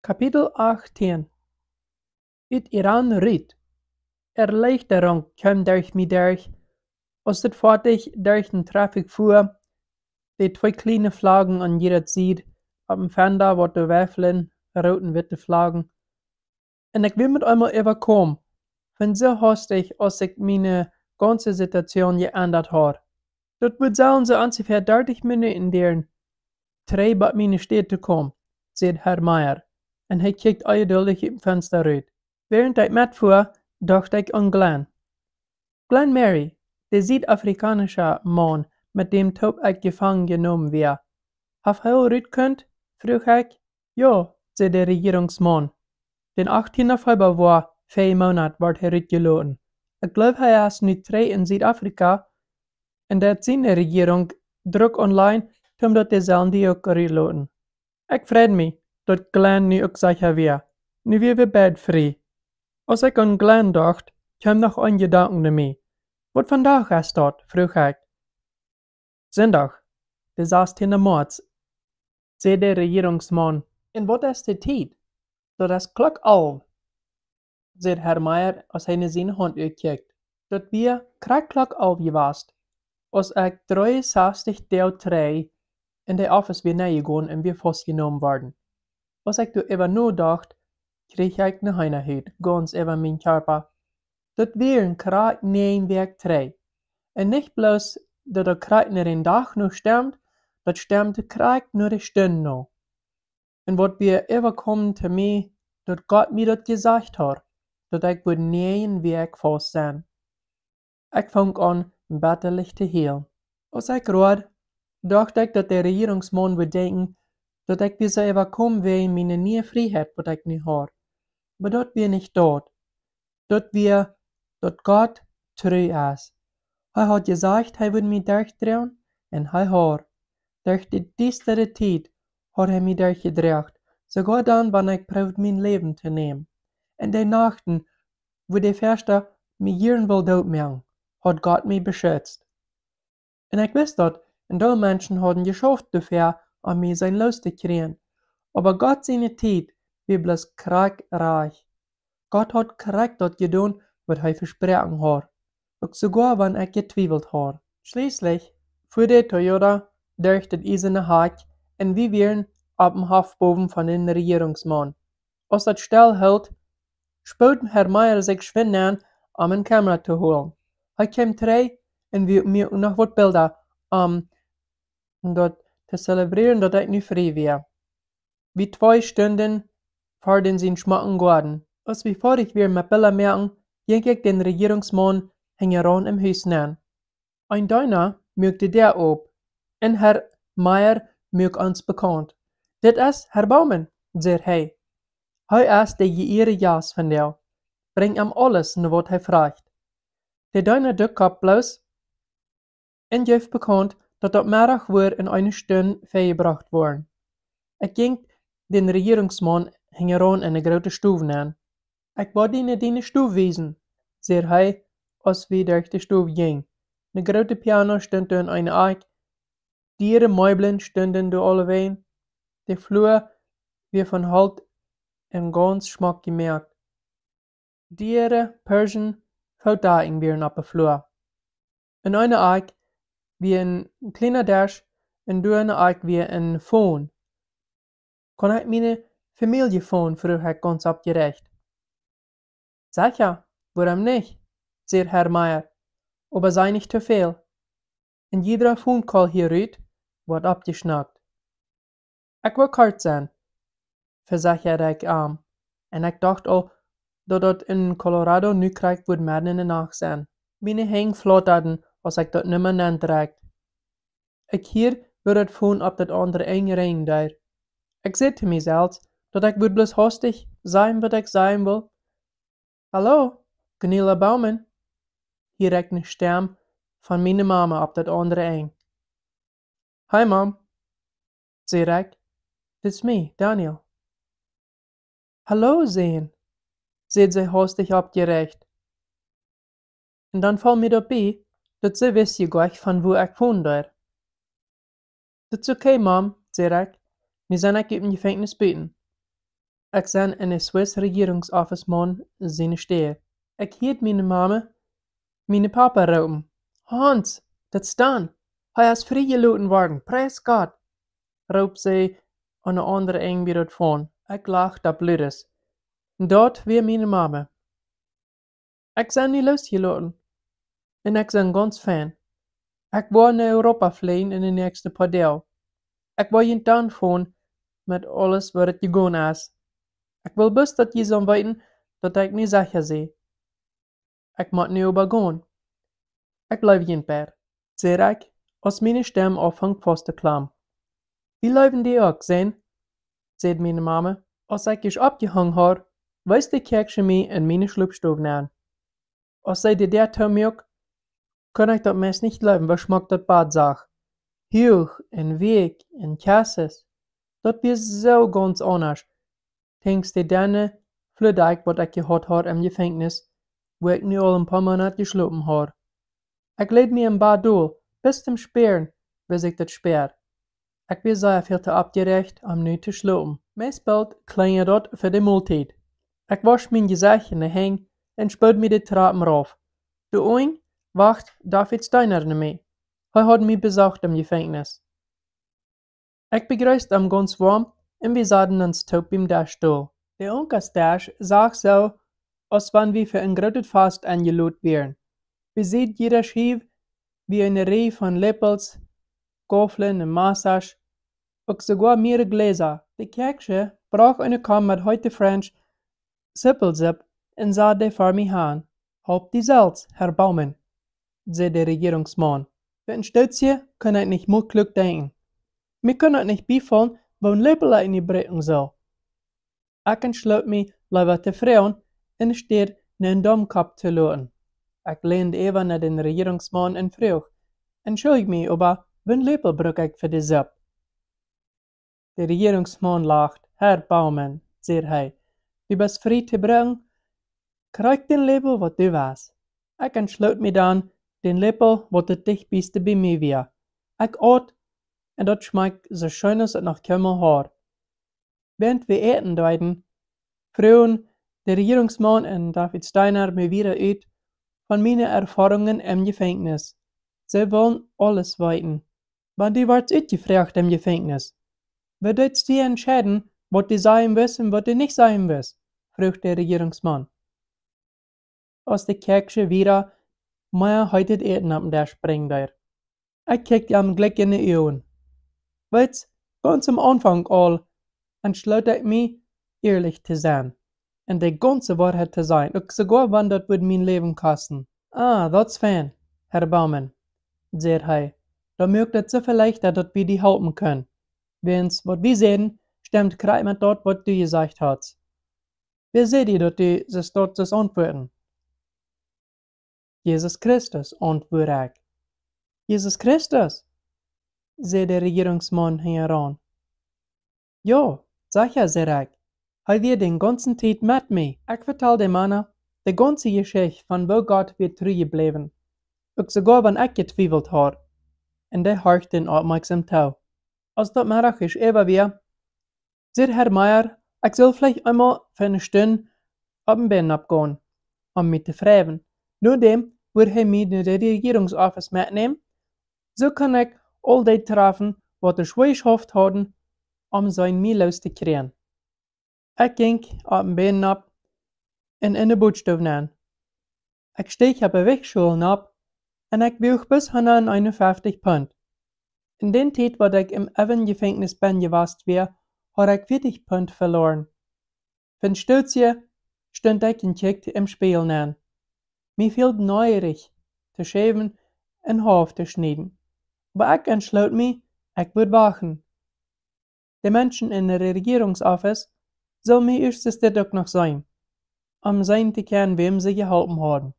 Kapitel 18 Uit Iran riet. Erleichterung kwam durch mij durch, als het vaartuig durch den traffic fuhr, die twee kleine vlaggen an jeder Seite, op dem Fender wat de Waffeln, rote und witte Flaggen. En ik wil met einmal überkommen, wenn so hastig, als ich meine ganze Situation geändert habe. Das wird sagen so ungefähr 30 Minuten dauern, drei bei meine Städte kommen, sagt Herr Meier, und er kijkt ungeduldig im Fenster raus. Während ich mitfuhr, dachte ich an Glenn. Glenn Mary, der südafrikanische Mann, mit dem Top ich gefangen genommen wäre. Hat er rüt könnt? Frug ich. Ja, sagt der Regierungsmann. Den 18. Februar, 4 Monate, wird er rütgelassen. Ich glaube, er ist nu 3 in Südafrika, und dat seine Regierung Druck online, om dat dezelfde die ook rütgelassen. Ich freut mich, dat Glenn nu ook sicher wäre. Nu wir beide frei. Als ich an Glenn dacht, kam noch ein Gedanken zu mir. Wat vandaag is dat? Vroeg ik. Zondag, de 16e März, zei de regeringsman. En wat is de tijd? Dat is klok 11, zei Herr Meier, als hij naar zijn hand uitkijkt. Dat wir klok 11 geweest, als ik 63 deel 3 in de office weer neergegaan en weer vastgenomen worden. Als ik daarover nadacht, kreeg ik een heinigheid, ganz over mijn körper. Dat wären kraak 9 Werk 3. En nicht bloß, dat er kraak nur den Tag noch stimmt, dat stimmt kraak nur die Stunde noch. En wat wir überkommen zu mir, dat Gott mir dat gesagt hat, dat ich wohl 9 Werk fast sein. Ich fang an, bitterlich zu heulen. Als ich rad, dachte ich, dat der Regierungsmann would denken, dat ich wieder überkommen wäre in meine neue Freiheit, wat ich nu habe. Aber dat wir nicht dort. Dat wir, dat Gott treu ist. Er hat gesagt, er würde mich durchdrehen, und er hat. Durch die düstere Zeit hat er mich durchgedreht, sogar dann, wenn ich probiert, mein Leben zu nehmen. In den Nachten, wo die Fürster mich jeden will dood machen, hat Gott mich beschützt. Und ich weiß dat, und alle Menschen haben geschafft dafür, an mich sein Los zu kriegen. Aber Gott seine Zeit, wie bloß krack reich. Gott hat krack dat getan, was er versprochen hat. Auch sogar, wenn ich gezweifelt habe. Schließlich fuhr der Toyota durch das eiserne Hack und wir wären auf dem Hofboden von den Regierungsmann. Als das stillhielt, spot Herr Meier sich geschwind an, um eine Kamera zu holen. Er kam drei und wir mir noch wat Bilder, dort zu zelebrieren, dass ich nu frei wäre. Wie 2 Stunden vor den sind schmacken geworden. Als wir fertig wären mit Bilder merken, ging ich den Regierungsmann heran im Haus an. Ein Deuner mögte der ob, und Herr Meier mög uns bekannt. Dit is Herr Baumann, sagt hij. Hij is de geëerde jas van jou. Bring ihm alles, nur wat hij fragt. Der Deuner duck op bloß und geeft bekannt, dat dat middag weer in eine Stunde vergebracht worden. Ik ging den Regierungsmann heran in de grote Stube an. Ik wou die Stube wiesen, sagt hij, als wir durch die Stube ging. Een grote piano stond in eine Eik. Die Meubeln standen da alle ween. Der Flur wie von Halt en ganz schmack gemerkt. Die Persian Verdaing wären auf der Flur. In einer Eik wie ein kleiner Dash, und durch eine Eik wie ein Phone. Kann ich meine Familie phone, frug ich ganz abgerecht. Sicher, warum nicht? Sagt Herr Meier. Aber sei nicht zu viel. In jeder Phone-Call hier rüt, wird abgeschnackt. Ich will kort sein, versicherte ich und ich dachte auch, dass das in Colorado nu kriegt wird mitten in der Nacht sein. Meine Hänge flotterten, als ich das nimmer nannträgt. Ich hier wird das Phone auf das andere enge Ring da. Ich sagte mir selbst, dass ich wird bloß hastig sein, was ich sein will. Hallo, Gunilla Baumann. Hier reicht eine Stimme von meiner Mama auf das andere eng. Hi Mom, zei ik. It's me, Daniel. Hallo sehen, sagt sie hastig abgerecht. Und dann fällt mir dabei, dass sie wisst gleich von wo ich wohne. Das ist okay, Mom, sagt ich. Wir sind nicht im Gefängnis beten. Ik ben in de Swiss regeringsoffice zijn steer. Ik hiet mijn mama, mijn papa roepen. Hans, dat staan. Hij is vrijgelaten worden, prijs God, roep zij aan de andere eind bij het phone. Ik lach dat luiders. Dat weer mijn mama. Ik ben niet losgelaten. En ik ben ganz fan. Ik wil naar Europa vliegen in de nächste paar dagen. Ik wil je dan van met alles wat het gegaan is. Ik wil best dat je zou weten dat ik niet zeker zie. Ik moet nu overgaan. Ik blijf je in bed, zei ik, als mijn stem afhangt vast te klam. Wie leven die ook zijn? Zei mijn mama. Als ik je opgehangen had, wijst de kerkje mij in mijn sloopstoven aan. Als zij de der termjok, kan ik dat meest niet geloven, was smaakt dat bad zag. Hoog en week en kasses. Dat weer zo ganz anders. Thanks de denne vludijk wat ik gehad had in gevangenis, waar ik nu al een paar maanden geslopen had. Ik leed me een bad doel, bis zum Speren, bis ik dat speer. Ik ben zeer veel te opgerecht om nu te slopen. Meestal klein je dat voor de maaltijd. Ik was mijn gezicht in de hang en spuit me de trappen rauf. De oing wacht David Steiner naar mij. Hij had me bezocht im gevangenis. Ik begrüßte hem ganz warm en we zaten ons top im Dashstoel. De onkelstash zag zo, als wanneer we voor een groot vast aangeloot wären. We ziet jeder schief wie eine Reihe von Lepels, Goffeln en Massages, ook sogar mehrere Gläser. De kerkje brach eine Kam mit heute French Sippelzip en sah de vor mich an. Haupt die selbst, Herr Baumann, zei der Regierungsmann. Für ein Stützje kann ich nicht mehr klug denken. Mir kann ich nicht befallen, wo ein Lepel in die brechen soll. Ich entschloot mich, lieber te freuen, en steht nen Domkop zu lassen. Ich lehnte even naar den Regierungsmann en vroeg, entschuldig mich, aber wen Lepel brauch ich für die Sipp? Der Regierungsmann lacht. Herr Baumann, zei hij, du bist frei te brengen. Krijg den Lepel wat du was. Ich entschloot mich dann, den Lepel wat het dichtbeste bij mij weer. Ich at, en dat schmeckt so schön als het nog kommen had. Während wir eten deuten, vroegen der Regierungsmann en David Steiner mir wieder uit von meinen Erfahrungen im Gefängnis. Sie wollen alles weten. Wann die wordt uitgevraagd im Gefängnis. Wer dürft die entscheiden, was die sagen wissen und was die nicht sagen wissen? Fragt der Regierungsmann. Aus der Kirche wieder, Meier heute eten ab der Springdeur. Ich kickte ihm gleich in die Augen. Weit's, ganz am Anfang all, entschloot ich mich, ehrlich zu sein. Und die ganze Wahrheit zu sein, auch sogar wenn das würde mein Leben kosten. Ah, that's fein, Herr Baumann, zei hij. Dan mögt het so vielleicht, dat wir die helpen können. Wenn's, wat wir sehen, stimmt kreis mit dort, wat du gesagt hast. Wer seht ihr, dat du das dort das antworten? Jesus Christus, antworte ich. Jesus Christus, zei der Regierungsmann heran. Ja, sicher, zei ich. Hij wird den ganzen Tag mit mir. Ich vertel dem Mann die ganze Geschichte von wo Gott wird treu gebleven. Ook sogar wenn ich getwijfeld had. En die horcht den aufmerksam toe. Als dat middag is even weer, zei Herr Meier, ich soll vielleicht einmal für eine Stunde auf den Bein abgehen, mich zu freuen. Nur dem würde er mich in den Regierungsoffice mitnehmen. So kann ich all die treffen, was er schwer geschafft haben, sein mich loszukriegen. Ich ging auf den Bein ab und in den Bootstoffen an. Ich stieg auf den Wegschulen ab und ich wieg bis 151 Pfund. In den Zeit, wo ich im Evan-Gefängnis bin gewesen wäre, habe ich 40 Pfund verloren. Für ein Stützje stand ich und kickte im Spiegel an. Mir fiel neugierig, zu schäven und Haar zu schneiden. Aber ich entschloot mich, ich würde wachen. Die Menschen in der Regierungsoffice sollen mir erstes doch noch sein, sein zu können, wem sie geholfen haben.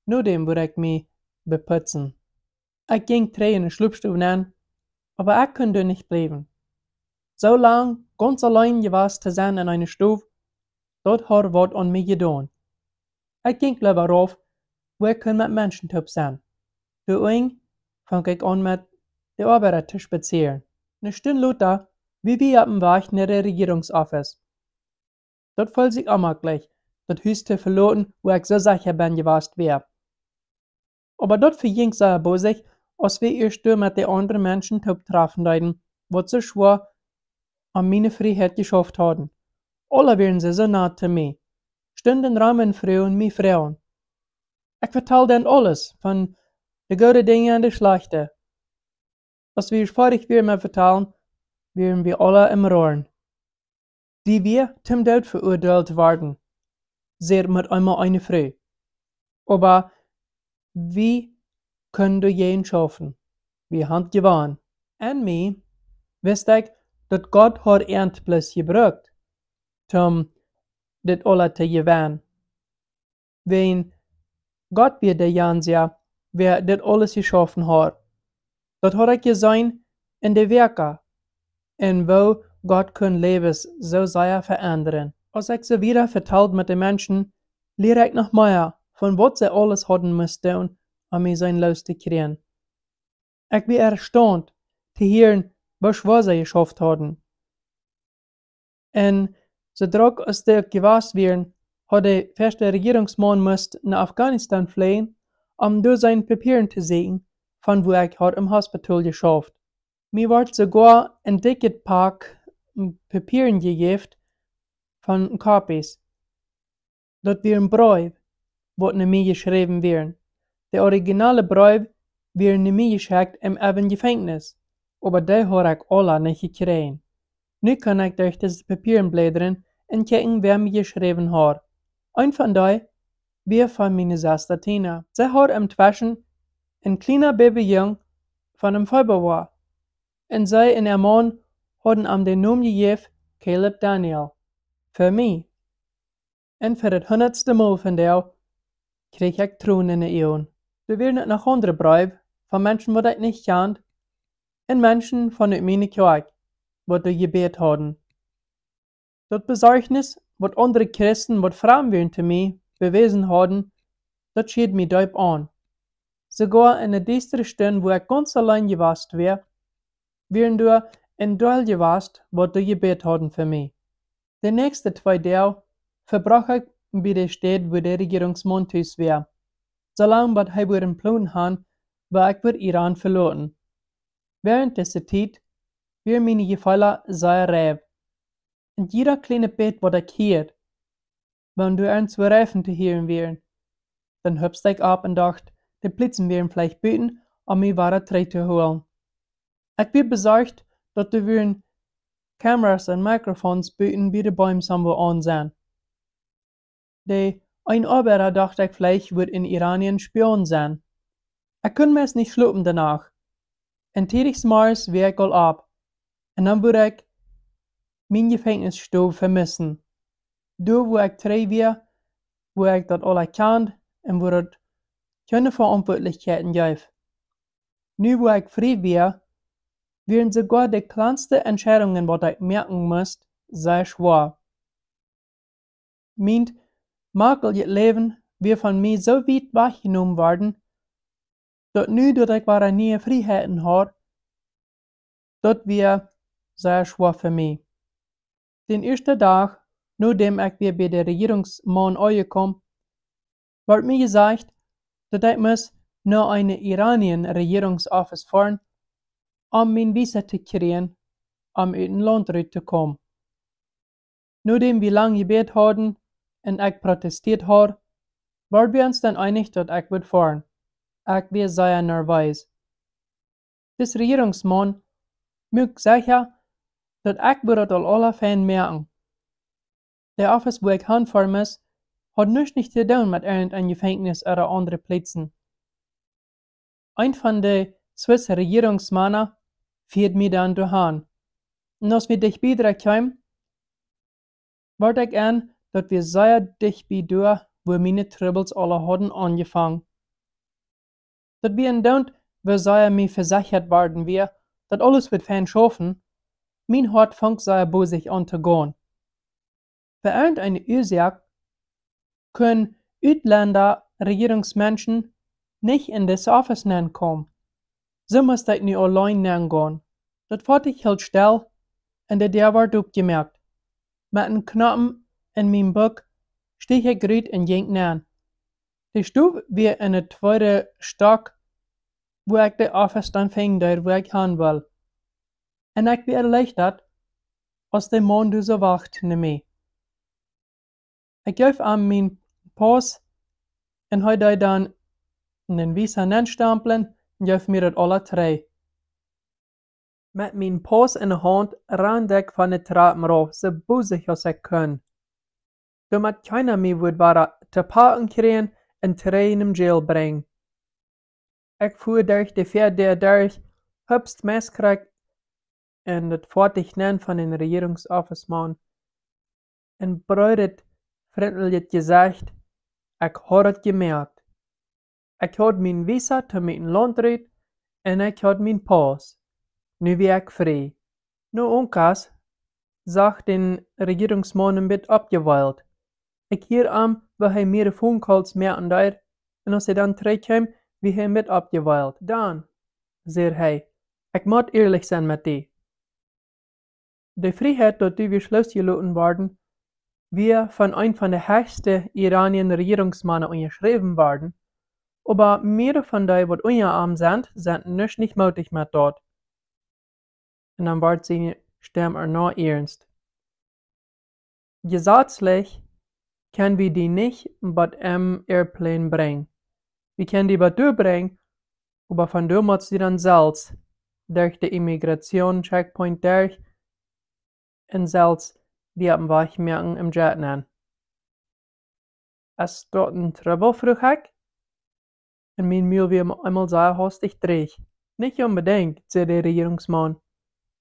Nur dem würde ich mich beputzen. Ich ging in den Schlupfstufen an, aber ich konnte nicht bleiben. So lang ganz allein gewesen zu sein in einer Stube, dort hat was an mich getan. Ich ging lieber rauf, wo ich mit Menschen sein. Deswegen fang ich an mit der Arbeit zu spazieren. Eine Stunde später, wie wir auf dem Weg nach der Regierungsoffice. Dat voll sich immer gleich, dat Hüs zu verloren, wo ich so sicher bin gewast wär. Aber dat verjingt sehr bosig, als wir erst mit den anderen Menschen top treffen leiden, wat so schwer an meine Freiheit geschafft haben. Alle wären sie so nah zu mir. Stunden ramen Frauen mit Frauen. Ich vertel denen alles, von de gute Dinge und de schlechte. Als wir fertig wären mit vertellen, wären wir alle im Rohren. Die wir zum Tod verurteilt werden, sehr mit einmal eine Frau. Aber wie können du jeden schaffen? Wir haben gewonnen. Und mir wist ich, dat Gott hat ernt bloß gebraucht, dit alle te gewinnen. Wenn Gott wir der Jansja, wer dit alles geschaffen hat, dat hat ich gesehen in de Werke, en wo Gott kann Lebens so sehr verändern. Als ich so wieder vertelt mit den Menschen, lehre ich noch mehr, von was sie alles hatten müssen, um mir sein Los zu kriegen. Ich bin erstaunt, zu hören, was schwer sie geschafft haben. Und so drauf als der gewasst wären, hat der feste Regierungsmann müsst nach Afghanistan fliehen, durch seine Papieren zu sehen, von wo ich hat im Hospital geschafft. Mir wird sogar ein Ticketpack Papieren gegeben von Copies. Dort wir ein Brief, was nicht mehr geschrieben werden. Der originale Brief wird nicht mehr geschickt im Gefängnis, aber der hat ich alle nicht gekriegt. Nu kann ich durch diese Papieren blättern und gucken, wer mir geschrieben hat. Ein von denen war von meiner Schwester Tina. Sie hat inzwischen ein kleiner Babyjung von einem Februar. Und sie und ihr Mann hatten ihm den Namen gegeben, Caleb Daniel. Für mich. Und für das 100. Mal von der krieg ich Tränen in den Augen. Da werden noch andere Briefe von Menschen, die ich nicht kennt, und Menschen von der meine Kirche, was die gebet haben. Das Besorgnis, was andere Christen, was Frauen wären zu mir, bewiesen haben, das schied mich deep an. Sogar in der düsteren Stunde, wo ich ganz allein gewesen wäre, wären du in Duell gewesen, was die gebet haben für mich. Die nächsten 2 Tage verbrachte ich bei der Stadt, wo der Regierungsmann war. Solange was er einen Plan hat, war ich für Iran verloren. Während dieser Zeit wären meine Gefühle sehr reif. Und jeder kleine Bett, was ich hört, wenn du eins zu reifen zu hören wären, dann hüpfst ich ab und dachte, die Blitzen wären vielleicht beten, um mich weiter zu holen. Ich bin besorgt, dass du wären Kameras und Mikrofons beten, wie die Bäume somwo an sind. Ein Arbeiter dachte ich vielleicht wird in Iranien Spion sein. Ich konnte mir es nicht schlucken danach. Und täglich Mars wäre ich all ab. Und dann würde ich mein Gefängnisstube vermissen. Da, wo ich 3 wäre, wo ich das alle kann und wo das keine Verantwortlichkeiten gibt. Nu, wo ich frei wäre, wären sogar die kleinsten Entscheidungen, was ich merken muss, sehr schwer. Mein makeljes Leben wird von mir so weit weggenommen worden, dass nu, dass ich wahre neue Freiheiten habe, das wäre sehr schwer für mich. Den ersten Tag, nachdem ich wieder bei der Regierungsmann angekommen, wird mir gesagt, dass ich muss nach einem iranischen Regierungsoffice fahren, um mein Visa zu kriegen, um in ein Land zu kommen. Nachdem wir lange gebetet haben und ich protestiert habe, waren wir uns dann einig, dass ich würde fahren. Ich war sehr nervös. Das Regierungsmann mögt sicher, dass ich das alle Fan merken. Der Office, wo ich hinfahren muss, hat nichts zu tun mit irgendeinem Gefängnis oder anderen Plätzen. Ein von den Swiss Regierungsmännern führt mich dann dahin. Und als wir dich wieder kamen, warte ich an, dass wir sehr dicht bei durch, wo meine Troubles alle hatten angefangen. Dass wir in Don't, wo sehr mir versichert worden wir, dass alles wird fein schaffen, mein Hart fängt sehr bosig an zu gehen. Für irgendeine Ursache können Utländer Regierungsmenschen nicht in das Office kommen. So muss ich nicht allein gehen. Das fand ich halt still und der wird abgemerkt. Mit einem knappen In mijn boek steeg ik eruit en ging naar. De stoel weer in het tweede stok, waar ik de afstand ving daar waar ik heen wil. En ik weer erleichterd, als de man dus wacht naar mij. Ik gaf aan mijn pas en hij deed dan een wijze aanstempelen en gaf mir het alle drie. Met mijn pas in de hand rende ik van de trap af, zo boezig als ik kon. Damit keiner mij would waren te pakken krijgen en terrein in jail brengen. Ik voer durch de vierde durch, hupst meskrijk en het voortgenen van een regeringsofficeman. En bruid het vriendelijk gezegd, ik had het gemerkt. Ik had mijn visa te mijn landrit en ik had mijn pas. Nu ben ik vrij. Nu onkas zag de regeringsman een beetje opgewild. Ik hier aan wil hij meer phone calls merken daar en als hij dan terugkwam, wie hij een beetje opgewild. Dan, zei hij, ik moet eerlijk zijn met die. De vrijheid dat die weer losgelaten worden, wir von einem von der höchsten iranischen Regierungsmannen unterschrieben worden, aber mehr von die, was unarm sind nicht möglich mehr dort. Und dann wird seine Stimme noch ernst. Gesetzlich können wir die nicht bei einem Airplane bringen. Wir können die bei dir bringen, aber von dir muss sie dann selbst durch die Immigration-Checkpoint durch und selbst die haben wegmerken im Jet nennen. Es dort ein Trouble, vroeg ik. En mijn muil weer einmal sehr hastig dreig. Nicht unbedingt, zei der Regierungsmann.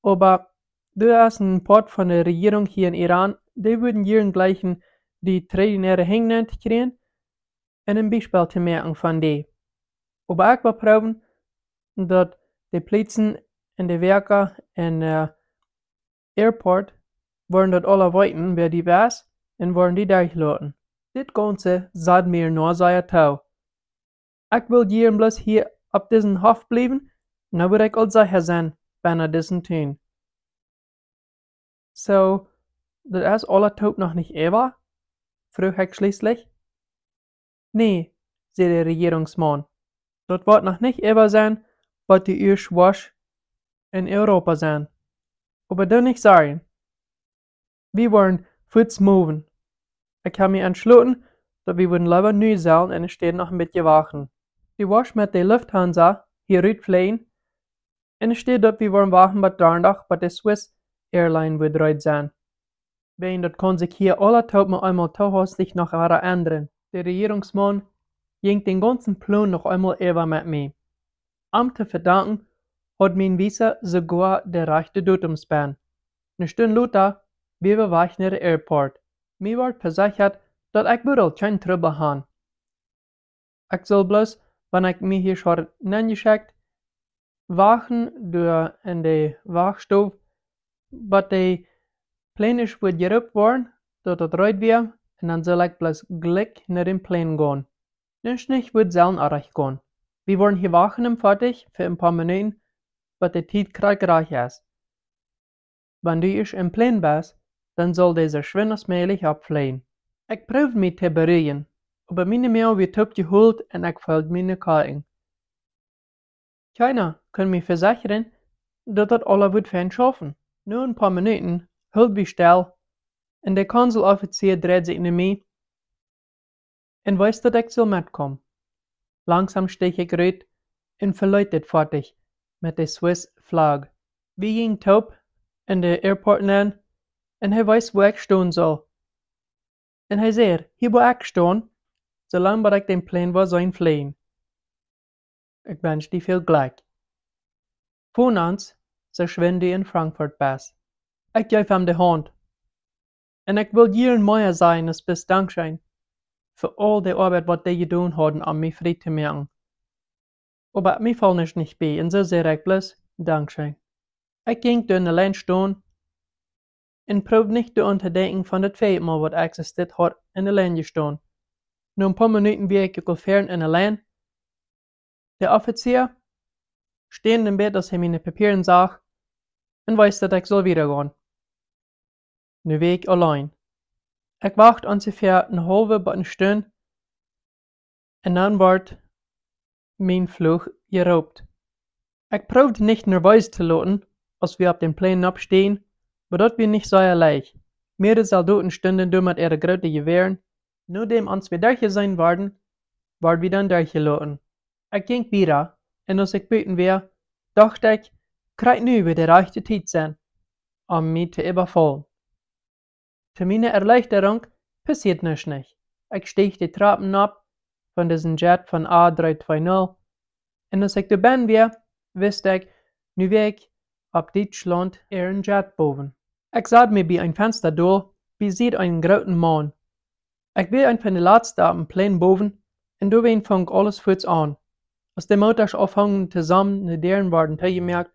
Aber du hast ein Part von der Regierung hier in Iran, die würden ihren gleichen die traditionelle Hingnend kriegen en een Beispiel te merken von die. Aber ich will proben, dass die Plätze in de Werke in Airport worden dat alle weten wer die was en worden die durchlaten. Dit Ganze zat mir nur sehr tau. Ich will hier bloß hier auf diesen Hof bleiben, na würde ich all sicher sein, wenn diesen tun. So, das ist alle Tod noch nicht ever? Frug ich schließlich. Nee, zei der Regierungsmann. Das wird noch nicht ever sein, was die Urschwasch in Europa sein. Aber dann nicht sagen. Wir wollen Fuß moven. Ich habe mich entschlossen, dass wir lieber neu sein und es steht noch ein bisschen wachen. Die wasch mit der Lufthansa hier rüberfliegen und es steht, dass wir wollen wachen bei Donnerstag bei der Swiss Airline wird rüber sein. Wenn das kann sich hier alle Tag mal einmal tauhastig noch ändern. Der Regierungsmann ging den ganzen Plan noch einmal über mit mir. Am zu verdanken hat mein Visa sogar der rechte Datumspan. Eine Stunde später wir weg naar de airport. Mir wordt versichert dat ik überall kein Trouble habe. Ich soll bloß, wenn ich mich hier schon hingeschickt, wachen durch in die Wachstube, was die Pläne wird gerübt worden, dass das reut wird, und dann soll ich bloß Glück nach dem Plan gehen. Nicht wird selten erreicht gehen. Wir wollen hier wachen im fertig für ein paar Minuten, was die Zeit gerade reich ist. Wenn du ich im Plan bist, dann soll dieser schwindersmählich abfliehen. Ich probiere mich zu beruhigen, aber meine Mail wird abgeholt und ich folge meine Karten. Keiner kann mir versichern, dass das alle wird fein schaffen. Nur ein paar Minuten hält wir still und der Konsuloffizier dreht sich nach mir und weiß, dass ich soll mitkommen. Langsam stehe ich rot und verläutet fertig mit der Swiss Flag. Wir gingen taub in der Airport nennen und er weiß, wo ich stehen soll. Und er sagt, hier wo ich stehen, solange ich den Plan war, sein fliehen. Ich wünsche dir viel Glück. Von uns verschwinde ich in Frankfurt bis. Ich gebe ihm die Hand. Und ich will jedem mehr sein als bis Dankeschön für all die Arbeit, was die getan haben, um mich frei zu machen. Aber mir fällt es nicht bei, und so sage ich bloß Dankeschön. Ich ging durch eine Land stehen und probiert nicht zu unterdenken von das Feld mal, was existiert hat, in der Land gestanden. Nur ein paar Minuten wie ich fern in der Land. Der Offizier steht im Bett, dass er meine Papiere sagt und weiß, dass ich soll wiedergehen. Nu bin ich allein. Ik wacht ongeveer een halve tot een stunde en dan wordt mijn vlucht geroopt. Ik probeerde nicht nervös te laten als wir op den Plänen opstehen, maar dat wir nicht sehr leicht. Mehrere Soldaten stonden door met ihre grote geweren. Nachdem ons weer durchgesehen waren, werden wir dann durchgelaten. Ik ging wieder, en als ik buiten weer, dacht ik, krijg nu weer de rechte tijd zijn, om mij te überfallen. Zu meiner Erleichterung passiert nichts nicht. Ich stieg die Treppen ab von diesem Jet von A320 und als ich da bin wusste ich, nu wäre ich ab Deutschland ihren Jet boven. Ich sah mir bei ein Fenster durch, wie sieht einen großen Mann. Ich bin ein von den Letzten am Plan boven und da fängt alles kurz an. Als die Motors aufhängen zusammen, die deren waren gemerkt,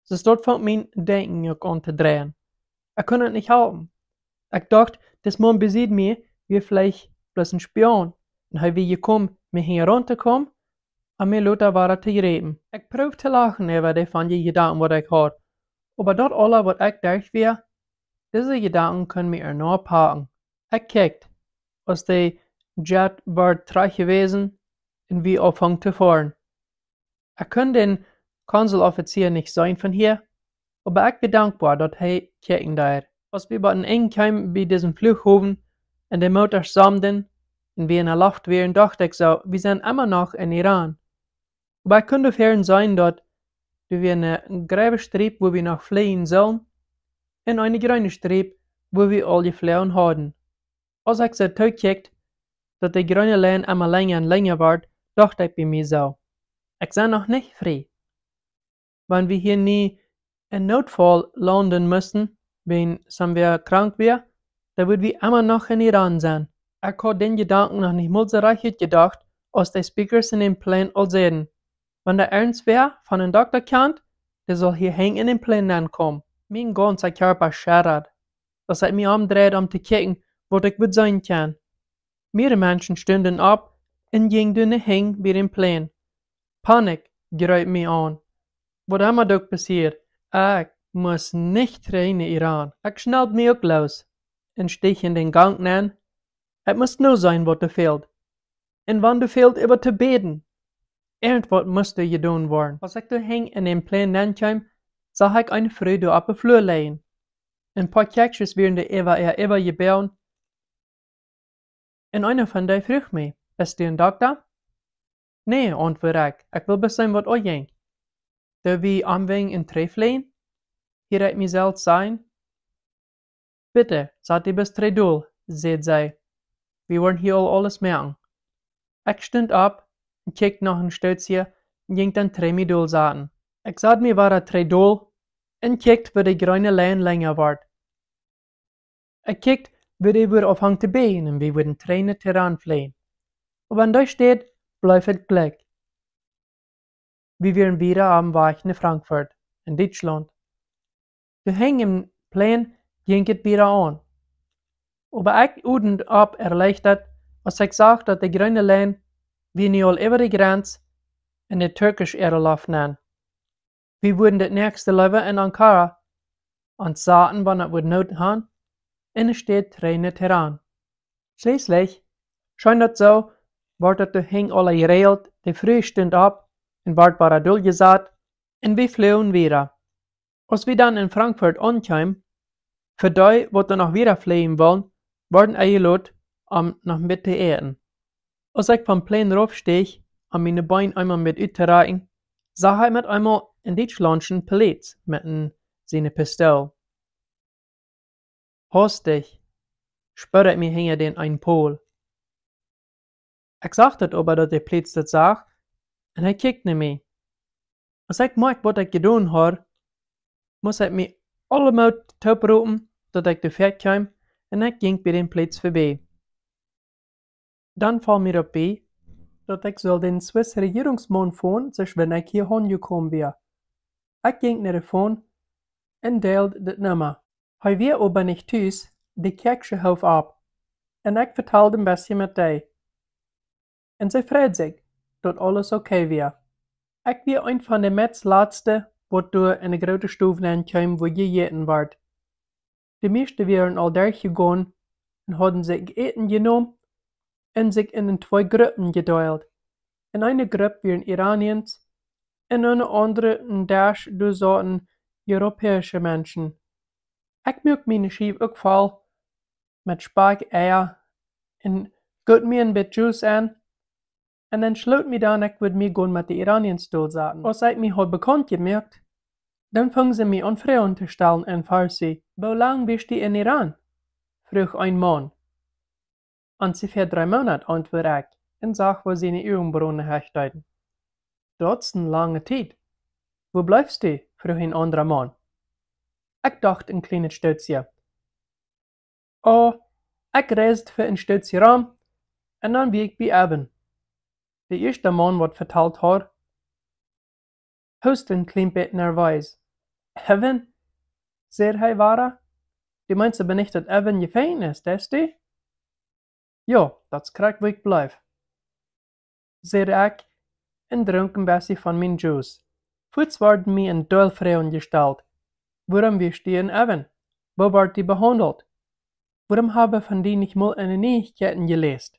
so dort fängt mein Denken auch an zu drehen. Ich konnte es nicht halten. Ich dachte, das Mann besieht mir, wie vielleicht bloß ein Spion. Und er will gekommen, mir hier runterkommen, und mir Lothar war zu reden. Ich probeerde zu lachen über die von die Gedanken, was ich hatte. Aber dort alle, was ich dachte, diese Gedanken können mir enorm packen. Ich kickte, als der Jet war trage gewesen und wie aufhängt zu fahren. Ich konnte den Konsuloffizier nicht sein von hier, aber ich bin dankbar, dass er kicken darf. Als wir bei den Engheim bei diesem Flughafen und die Motors sammeln und wir in der Luft wären, dachte ich so, wir sind immer noch in Iran. Aber es könnte fern sein, dass wir eine gelbe Streep, wo wir noch fliehen sollen, und eine grüne Streep, wo wir alle geflohen haben. Als ich so zurückkickte, dass die grüne Lijn immer länger und länger wird, dachte ich bei mir so, ich sei noch nicht frei. Wenn wir hier nie in Notfall landen müssen, wenn wir krank wären, dann würden wir immer noch in Iran sein. Ich hatte den Gedanken noch nicht mal so recht gedacht, als die Speakers in dem Plan all sehen. Wenn der ernst wäre, von einem Doktor kennt, der soll hier hängen in den Plan ankommen. Mein ganzer Körper schärrt, dass ich mich umdreht, um zu kicken, was ich wohl sein kann. Mehrere Menschen stünden ab und gingen hängen bei dem Plan. Panik greift mich an. Was immer doch passiert, ich muss nicht rein in Iran. Ich schnellt mich auch los und stieg in den Gang nein. Es muss nur sein, was da fehlt. Und wenn du fehlt, über zu beten. Irgendwas musste getan worden. Als ich da hing in den Plan ankam, sah ich eine Frau da auf der Flur liegen. Ein paar Kerkjes werden da über gebaut. Und einer von denen fragt mich, bist du ein Doktor? Nee, antworte ich will bestimmt was angehen. Da wir am Weg in Treff liegen, hier hat mich selbst sein. Bitte, seid ihr bis Tredul, sagt sie. Wir wollen hier alles merken. Ich stand ab und kickte noch ein Stötzchen und ging dann Tremidol sahen. Ich sah mir war ein Tredul und kickte, wo die grüne Lijn länger wird. Ich kickte, wo die wieder aufhängt zu beten und wir würden Tränen heranfliehen. Aber wenn da steht, bleibt es gleich. Wir wären wieder am Weg nach Frankfurt, in Deutschland. Zu hängen im Plan ging es wieder an. Aber ich udend ab erleichtert, als ich sah, dass die grüne Lijn wie nie all über die Grenze in die türkische Erlauf nahm. Wir wurden das nächste Leben in Ankara und sahen, wann es wohl not haben, in der Stadt Tränen heran. Schließlich, scheint das so, wurde das Hing alle geregelt, die Früh stund ab und ward war durchgesagt und wir flogen wieder. Als wir dann in Frankfurt ankamen, für die, die noch wieder fliehen wollen, wurden eingeladen, noch mit zu essen. Als ich vom Plan raufstieg, meine Beine einmal mit uitreiken, sah ich mit einmal in Deutschlandschen Pilz mit seiner Pistole. Hastig spürte ich mich hinter den einen Pol. Ich sagte aber, dass der Pilz das sah, und er kickte mich. Als ich merkte, was ich getan habe, muss ich mich allemal toproepen, dat ich de kam, und ich ging bei dem Pilz vorbei. Dann fiel mir dabei, dass ich soll den Swiss Regierungsmann phone, sich wenn ich hier angekommen wäre. Ich ging nach davon und deelde das Nummer. Er war aber nicht thuis, die Kerkje hof ab, und ich vertelde ein bisschen mit die. Und sie freut sich, dass alles okay wäre. Ich war ein von den Letzten, was durch eine große Stufe ankam, wo gegeten wird. Die meisten wären all durchgegangen en hadden zich eten genomen en zich in 2 Gruppen gedeeld. In eine Gruppe waren Iranians, in eine andere een Dash zaten Europäische Menschen. Ik maak mijn schief ook vol met Speck, Eier en gut mir een bit Juice aan. En dan sloot me dan ik would me gaan met de Iranians zaten. Als ik me had bekend gemerkt, dan fingen ze me an Fragen te stellen in Farsi. Hoe lang bist du in Iran? Vroeg ein Mann. Ungefähr 3 Monate, antwoordde ik, en zag wo seine Augenbrauen hechtheiten. Dat is een lange tijd. Wo bleibst du? Vroeg een andere Mann. Ik dacht een kleine Stützje. Oh, ik reisde voor een Stützje rum, en dan wie ik bij Eben. De eerste man wat verteld had, hoest een klein beetje nerveus. Eben? Zei hij ware? Die mensen ben niet dat Eben je fijn is, des die? Ja, dat is correct waar ik blijf. Zei ik en dronk een beetje van mijn juice. Voets werden mij een duel Fragen gesteld. Waarom wirst du in Eben? Wo wordt die behandeld? Waarom hebben van die niet mal in de Neuigkeiten gelezen?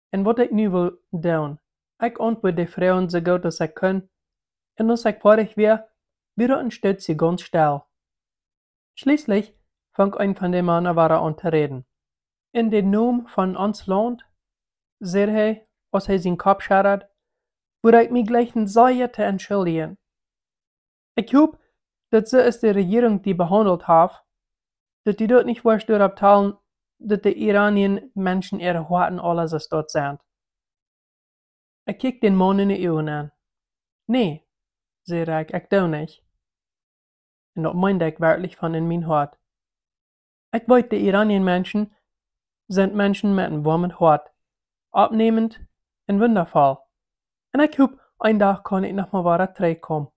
En wat ik nu wil doen, ik antwoord die Fragen so gut als ik kan, en als ik fertig weer een Stützje ganz still. Schließlich fang ein von den Männern an zu reden. In den Namen von ons Land, zei hij, als hij zijn kop schudde, würde ich mich gleich sehr te entschuldigen. Ich hoop dat ze is de regering die behandelt heeft, dat die dort nicht was door talen dat de Iranien Menschen ihre Horten alles is dort zijn. Ik keek den Mann in de ogen aan. Nee, zei ik doe nicht. En dat meinte ich wirklich von in mijn hart. Ich weet, de Iranien Menschen sind Menschen mit einem warmen Hart, abnehmend en wundervoll. En ich hoop, ein Tag kann ich noch mal wieder zurückkommen.